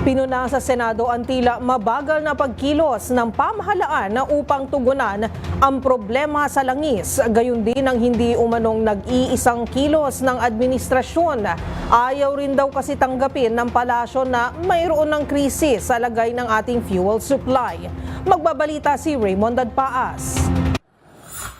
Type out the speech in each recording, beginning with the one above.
Pinuna sa Senado ang tila mabagal na pagkilos ng pamahalaan na upang tugunan ang problema sa langis. Gayon din ang hindi umanong nag-iisang kilos ng administrasyon. Ayaw rin daw kasi tanggapin ng palasyo na mayroon ng krisis sa lagay ng ating fuel supply. Magbabalita si Raymond Dadpaas.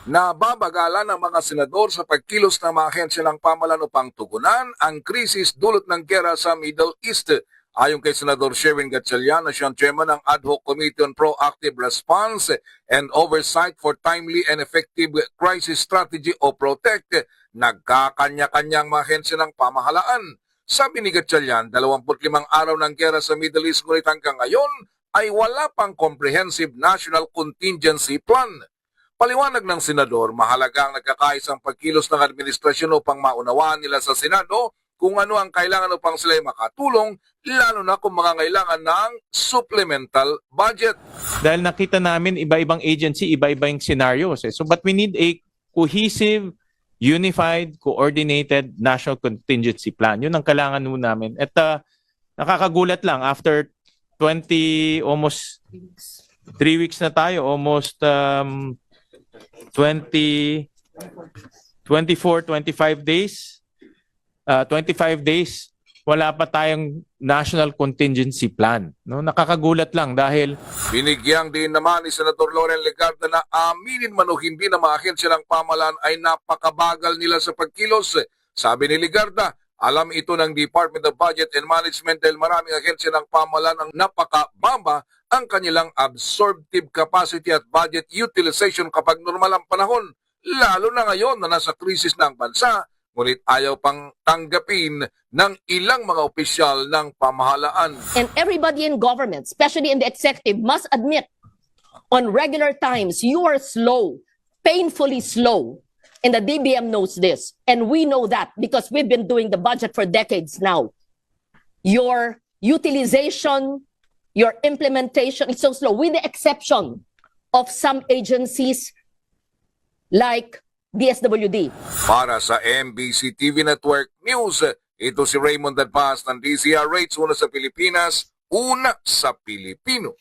Nababagalan ng mga senador sa pagkilos ng mga ahensya ng pamahalaan upang tugunan ang krisis dulot ng gera sa Middle East. Ayon kay Senador Sherwin Gatchalian na siyang chairman ng Ad Hoc Committee on Proactive Response and Oversight for Timely and Effective Crisis Strategy o PROTECT, nagkakanya-kanyang mga ahensya ng pamahalaan. Sabi ni Gatchalian, 25 araw ng gera sa Middle East ngunit hanggang ngayon ay wala pang comprehensive national contingency plan. Paliwanag ng senador, mahalagang nagkakaisang pagkilos ng administrasyon upang maunawaan nila sa Senado kung ano ang kailangan upang sila makatulong, lalo na kung mangangailangan ng supplemental budget. Dahil nakita namin iba-ibang agency, iba-ibang scenarios. So but we need a cohesive, unified, coordinated national contingency plan. Yun ang kailangan nun namin. At nakakagulat lang, after almost 3 weeks na tayo, almost 25 days, 25 days, wala pa tayong national contingency plan. No? Nakakagulat lang dahil Binigyang din naman ni Senator Loren Legarda na aminin man o hindi na mga ahensya ng pamahalaan ay napakabagal nila sa pagkilos. Sabi ni Legarda, alam ito ng Department of Budget and Management dahil maraming ahensya ng pamahalaan ang napakababa ang kanilang absorptive capacity at budget utilization kapag normal ang panahon. Lalo na ngayon na nasa krisis na ang bansa, ngunit ayaw pang tanggapin ng ilang mga opisyal ng pamahalaan. And everybody in government, especially in the executive, must admit on regular times you are slow, painfully slow. And the DBM knows this. And we know that because we've been doing the budget for decades now. Your utilization, your implementation is so slow, with the exception of some agencies like DSWD. Para sa MBC TV Network News, ito si Raymond Dadpaas ng DZRH, una sa Pilipinas, una sa Pilipino.